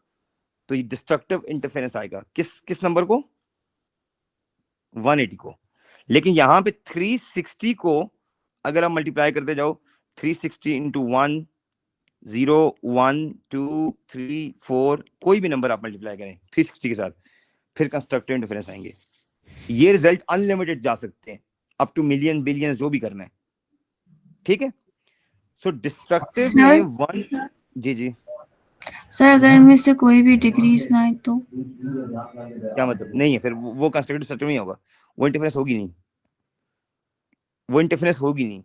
तो ये डिस्ट्रक्टिव इंटरफेरेंस आएगा। किस नंबर को? 180 को। लेकिन यहाँ पे 360 को अगर आप मल्टीप्लाई करते जाओ 360 इंटू 1 0 1 2 3 4 कोई भी नंबर आप मल्टीप्लाई करें 360 के साथ, फिर कंस्ट्रक्टिव इंटरफेरेंस आएंगे। ये रिजल्ट अनलिमिटेड जा सकते हैं, अप टू मिलियन बिलियन जो भी करना है, ठीक है। सो डिस्ट्रक्टिव सर? में 1 जी सर अगर इनमें से कोई भी डिग्रीज ना आए तो? क्या मतलब? नहीं है, फिर वो कंस्ट्रक्टिव डिस्ट्रक्टिव नहीं होगा, वो इंटरफेरेंस होगी नहीं, वो इंटरफेरेंस होगी नहीं।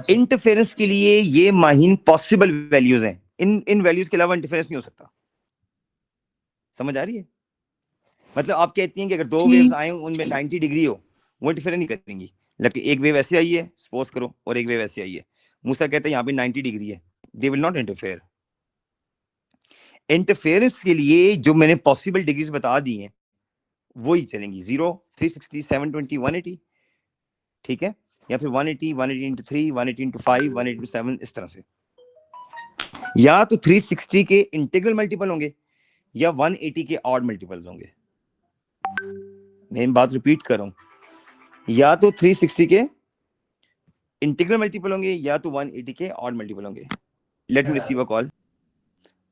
इंटरफेरेंस के लिए ये माहिन पॉसिबल वैल्यूज हैं, इन वैल्यूज के अलावा इंटरफेरेंस नहीं हो सकता। समझ आ रही है? मतलब आप कहती हैं कि अगर दो जी। वेव्स आए उनमें 90 डिग्री हो, वो इंटरफेरेंस नहीं करेंगी। लेकिन एक वेव ऐसे आई है सपोज करो और एक वेव ऐसे आई है, मूसा कहता है यहाँ पे 90 डिग्री है, they will not interfere. Interference के लिए जो मैंने पॉसिबल डिग्रीज बता दी हैं वही चलेंगी, 0 360 720 180, ठीक है, या फिर 180 180 इंटू 3 180 इंटू 5 180 इंटू 7, इस तरह से। या तो 360 के इंटीग्रल मल्टीपल होंगे या 180 के ऑड मल्टीपल्स होंगे। मैं बात रिपीट कर रहा हूं, या तो 360 के इंटीग्रल मल्टीपल होंगे या तो 180 के ऑड मल्टीपल होंगे। Let me receive a call.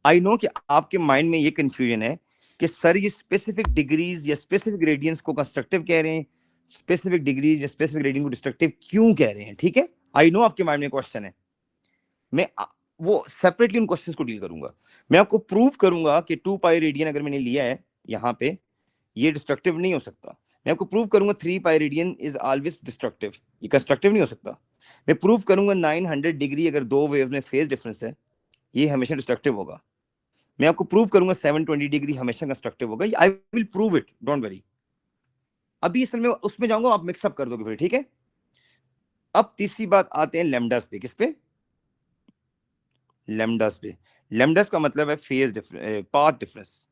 I know कि आपके माइंड में ये कंफ्यूजन है कि सर ये स्पेसिफिक डिग्रीज या स्पेसिफिक रेडियंस को कंस्ट्रक्टिव कह रहे हैं, स्पेसिफिक डिग्रीज या स्पेसिफिक रेडियंस को डिस्ट्रक्टिव क्यों कह रहे हैं, ठीक है। आई नो आपके माइंड में क्वेश्चन है, मैं वो सेपरेटली उन क्वेश्चंस को डील करूंगा। मैं आपको प्रूव करूंगा कि 2 पाई रेडियन अगर मैंने लिया है यहाँ पे, ये डिस्ट्रक्टिव नहीं हो सकता। मैं आपको प्रूव करूंगा 3 pi radian is always destructive, ये कंस्ट्रक्टिव नहीं हो सकता। मैं प्रूव करूंगा 900 डिग्री अगर दो वेव में फेज डिफरेंस है, ये हमेशा डिस्ट्रक्टिव होगा। मैं आपको प्रूव करूंगा 720 डिग्री हमेशा कंस्ट्रक्टिव होगा। I will prove it, don't worry. अभी असल में उसमें जाऊंगा, आप मिक्सअप कर दोगे फिर, ठीक है। अब तीसरी बात आते हैं लैम्डास पे। किस पे? लैम्डास पे। लैम्डास का मतलब है phase difference, path difference.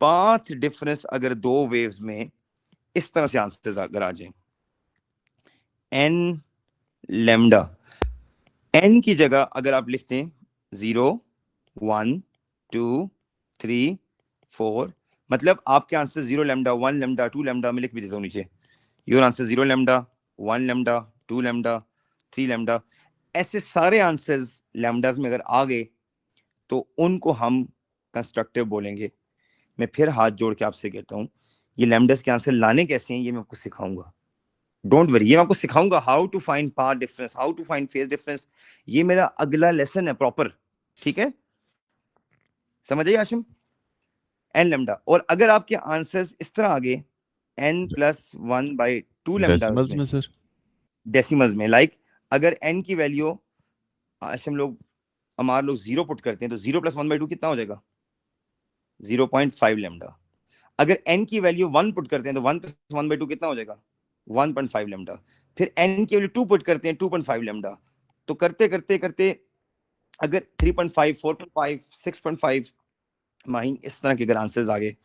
Path difference अगर दो वेव्स में इस तरह से आंसर अगर आ जाए, एन लैम्डा, एन की जगह अगर आप लिखते हैं 0 1 2 3 4, मतलब आपके आंसर 0 लैम्डा 1 लैम्डा 2 लैम्डा में लिख भी देता हूँ नीचे, your answer 0 lambda 1 lambda 2 lambda 3 lambda. ऐसे सारे आंसर्स लैम्डास में अगर आ गए तो उनको हम कंस्ट्रक्टिव बोलेंगे। मैं फिर हाथ जोड़ के आपसे कहता हूँ, ये लैम्डास के आंसर लाने कैसे हैं ये मैं आपको सिखाऊंगा, डोंट वरी। ये मैं आपको सिखाऊंगा how to find path difference, how to find phase difference. ये मेरा अगला लेसन है प्रॉपर, ठीक है। समझ आइए आशिम? एन लैम्डा, और अगर आपके आंसर्स इस तरह आ गए n प्लस 1/2 लैम्डास डेसिमल्स में सर? डेसिमल्स में, लाइक अगर n की वैल्यू आशिम लोग हमारे लोग 0 पुट करते हैं तो 0 प्लस 1/2 कितना हो जाएगा? 0.5 लैम्डा। अगर n की वैल्यू 1 पुट करते हैं तो 1 प्लस 1/2 कितना हो जाएगा? 1.5 लैम्डा। फिर n की वैल्यू 2 पुट करते हैं 2.5 लैम्डा। तो करते करते करते अगर 3.5 4.5 6.5 माइन इस तरह के अगर आंसर्स आ गए,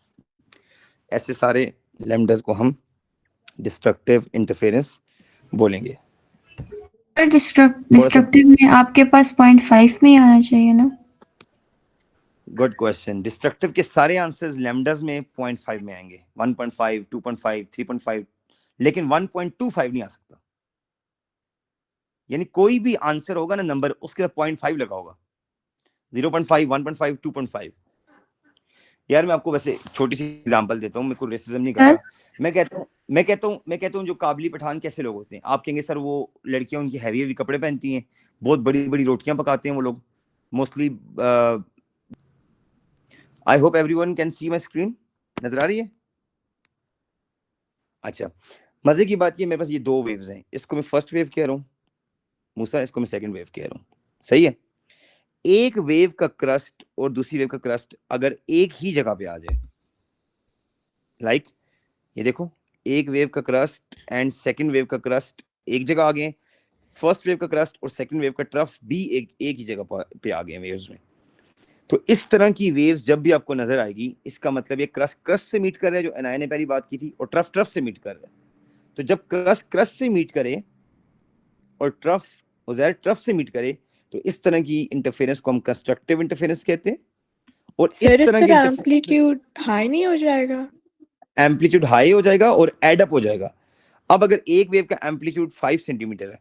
ऐसे सारे लैम्डास को हम डिस्ट्रक्टिव इंटरफेरेंस बोलेंगे। डिस्ट्रक्टिव में आपके पास 0.5 में ही आना चाहिए ना? Good question. डिस्ट्रक्टिव के सारे आंसर्स लैम्डास में 0.5 में आएंगे, 1.5 2.5 3.5, लेकिन 1.25 नहीं आ सकता। यानी कोई भी आंसर होगा ना नंबर, उसके साथ 0.5 लगा होगा, 0.5 1.5 2.5। यार मैं आपको वैसे छोटी सी एग्जांपल देता हूँ, मेरे को रेसिज्म नहीं कर रहा। मैं कहता हूँ जो काबली पठान कैसे लोग होते हैं, आप कहेंगे सर वो लड़कियां उनकी हैवी हैवी कपड़े पहनती हैं, बहुत बड़ी बड़ी रोटियां पकाते हैं वो लोग mostly. I hope everyone can see my screen, नजर आ रही है? अच्छा, मजे की बात ये मेरे पास ये दो वेव्स हैं, इसको मैं फर्स्ट वेव कह रहा हूँ मूसा, इसको मैं सेकंड वेव कह रहा हूँ, सही है। एक वेव का क्रस्ट और दूसरी वेव का क्रस्ट अगर एक ही जगह पे आ जाए, लाइक ये देखो, एक वेव का क्रस्ट एंड सेकंड वेव का क्रस्ट एक जगह आ गए, फर्स्ट वेव का क्रस्ट और सेकंड वेव का ट्रफ भी एक ही जगह पे आ गए वेव्स में। तो इस तरह की वेव्स जब भी आपको नजर आएगी, इसका मतलब ये क्रस्ट से मीट कर रहे हैं, जो एनआई ने पहली बात की थी, और ट्रफ से मीट कर रहे हैं। तो जब क्रस्ट से मीट करे और ट्रफ से मीट करे, तो इस तरह की इंटरफेरेंस को हम कंस्ट्रक्टिव इंटरफेरेंस कहते हैं। और इस सर इस तरह की तरह एम्पलीट्यूड हाई नहीं हो जाएगा? एम्पलीट्यूड हाई हो जाएगा और एड अप हो जाएगा। अब अगर एक वेव का एम्पलीट्यूड 5 सेंटीमीटर है,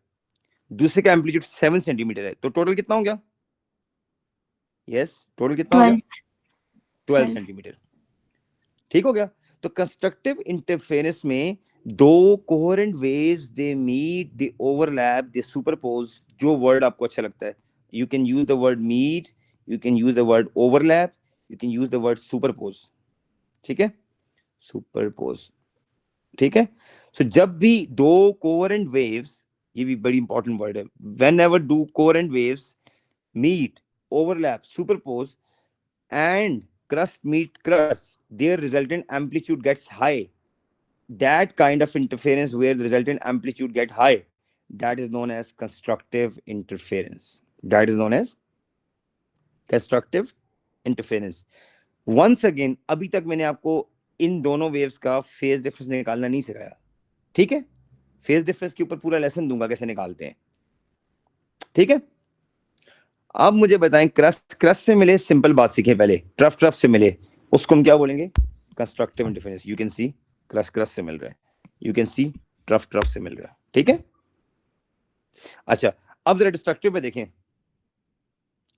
दूसरे का एम्पलीट्यूड 7 सेंटीमीटर है, तो टोटल कितना हो गया? टोटल कितना हो गया? 12 सेंटीमीटर। ठीक हो गया। तो कंस्ट्रक्टिव इंटरफेरेंस में दो coherent waves, they meet, they overlap, they superpose, जो वर्ड आपको अच्छा लगता है। You can use the word meet, you can use the word overlap, you can use the word superpose. ठीक है, सुपरपोज। ठीक है। सो जब भी दो कोहेरेंट वेव्स, ये भी बड़ी इंपॉर्टेंट वर्ड है, whenever do coherent waves meet, overlap, superpose, and crust meet crust, their resultant amplitude gets high. That kind of interference where the resultant amplitude get high, that is known as constructive interference. That is known as constructive interference. Once again, अभी तक मैंने आपको इन दोनों waves का phase difference निकालना नहीं सिखाया। ठीक है, फेज डिफरेंस के ऊपर पूरा लेसन दूंगा कैसे निकालते हैं। ठीक है, अब मुझे बताएं, क्रस्ट से मिले, सिंपल बात सीखें पहले, ट्रफ से मिले, उसको हम क्या बोलेंगे? Constructive interference. You can see crust से मिल रहा है, यू कैन सी ट्रफ से मिल रहा है। ठीक है। अच्छा, अब जरा डिस्ट्रक्टिव पे देखें।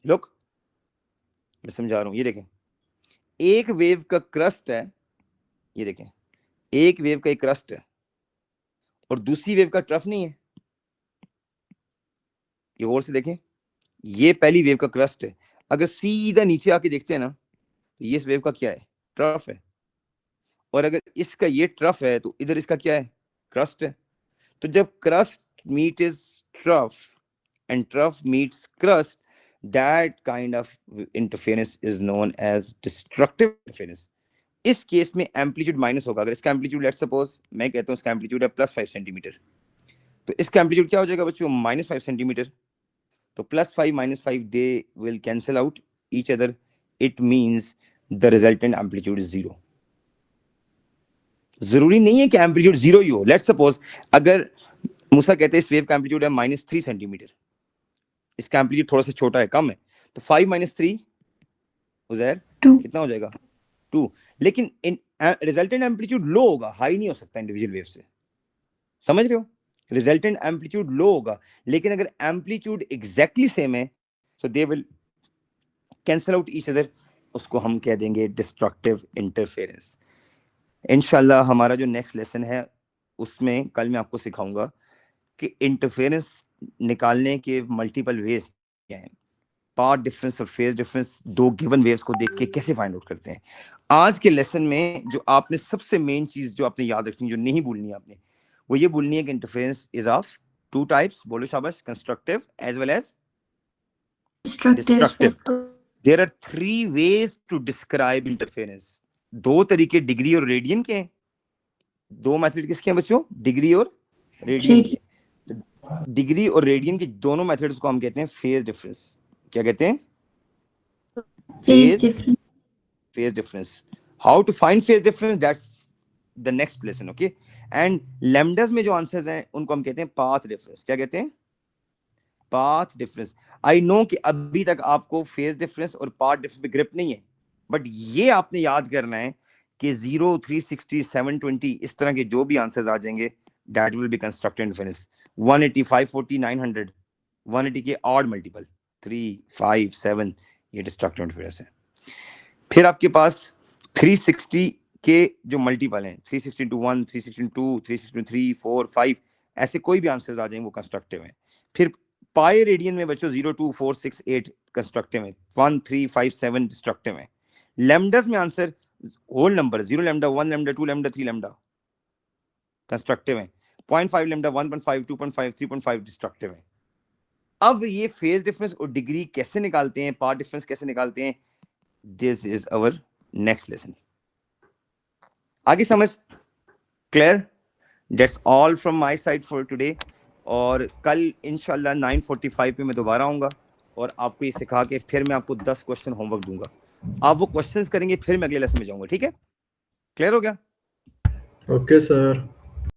लुक, मैं समझा रहा हूं, ये देखें, एक वेव का क्रस्ट है, ये देखें, एक वेव का एक क्रस्ट है और दूसरी वेव का ट्रफ नहीं है। ये और से देखें, ये पहली वेव का क्रस्ट है। अगर सीधा नीचे आके देखते हैं ना, तो ये इस वेव का क्या है? ट्रफ है। और अगर इसका ये ट्रफ है, तो इधर इसका क्या है? क्रस्ट है। तो जब crest meet is trough and trough meets crest, that kind of interference is known as destructive interference. इस केस में एम्पलीट्यूड माइनस होगा। अगर इसका एम्पलीट्यूड, लेट्स सपोज मैं कहता हूं इसका एम्पलीट्यूड है +5 सेंटीमीटर, तो इसका एम्पलीट्यूड क्या हो जाएगा बच्चों? -5 सेंटीमीटर। तो +5 -5, they will cancel out each other. It means the resultant amplitude is 0. जरूरी नहीं है कि एम्पलीट्यूड 0 ही हो। लेट्स सपोज अगर मूसा कहते हैं इस वेव का एम्पलीट्यूड है -3 सेंटीमीटर, इसका एम्पलीट्यूड थोड़ा सा छोटा है, कम है, तो 5 - 3 उजैर 2 कितना हो जाएगा? 2। लेकिन रिजल्टेंट एम्पलीट्यूड लो होगा, हाई नहीं हो सकता इंडिविजुअल वेव से। समझ रहे हो? रिजल्टेंट एम्पलीट्यूड लो होगा, लेकिन अगर एम्पलीट्यूड एग्जैक्टली सेम है, so they will cancel out each other, उसको हम कह देंगे डिस्ट्रक्टिव इंटरफेरेंस। इंशाल्लाह हमारा जो नेक्स्ट लेसन है, उसमें कल मैं आपको सिखाऊंगा कि इंटरफेरेंस निकालने के मल्टीपल वेज क्या हैं, पाथ डिफरेंस और फेज डिफरेंस, दो गिवन वेव्स को देख के कैसे फाइंड आउट करते हैं। आज के लेसन में जो आपने सबसे मेन चीज जो आपने याद रखनी, जो नहीं भूलनी आपने, वो ये बोलनी है कि इंटरफेरेंस इज ऑफ 2 टाइप्स। बोलो शाबाश, constructive as well as destructive. There are 3 ways to describe interference. 2 तरीके डिग्री और रेडियन के हैं। 2 मेथड किसके हैं बच्चों? डिग्री और रेडियन के। डिग्री और रेडियन के दोनों मेथड्स को हम कहते हैं फेज डिफरेंस। क्या कहते हैं? Phase difference. How to find phase difference, that's the next lesson, okay? And lambdas में जो आंसर्स हैं उनको हम कहते हैं पाथ डिफरेंस। क्या कहते हैं? Path difference. आई नो कि अभी तक आपको फेज डिफरेंस और पाथ डिफरेंस पे ग्रिप नहीं है, बट ये आपने याद करना है कि 0, 360, 720 इस तरह के जो भी आंसर्स आ जाएंगे, that will be constructive interference. 180, 540, 900, 180 के ऑड मल्टीपल 3, 5, 7, ये डिस्ट्रक्टिव इंटरफेरेंस है। फिर आपके पास 360 के जो मल्टीपल हैं, 360 × 1, 360 × 2, 360 × 3, 4, 5, ऐसे कोई भी आंसर्स आ जाएंगे वो कंस्ट्रक्टिव हैं। फिर पाई रेडियन में बच्चों 0, 2, 4, 6, 8 कंस्ट्रक्टिव है, 1, 3, 5, 7 डिस्ट्रक्टिव है। लैम्डास में answer whole number 0 lambda, 1 lambda, 2 lambda, 3 lambda constructive है। 0.5 लैम्डा, 1.5, 2.5, 3.5 डिस्ट्रक्टिव है। अब ये फेज डिफरेंस और डिग्री कैसे निकालते हैं, पाथ डिफरेंस कैसे निकालते हैं, this is our next lesson. आगे समझ? Clear? That's all from my side for today. और कल इंशाल्लाह 9:45 पे मैं दोबारा आऊँगा और आपको ये सिखा के फिर मैं आपको 10 क्वेश्चन होमवर्क दूंगा। आप वो क्वेश्चंस करेंगे, फिर मैं अगले लेसन में जाऊँगा। ठीक है, क्लियर हो गया? Okay sir.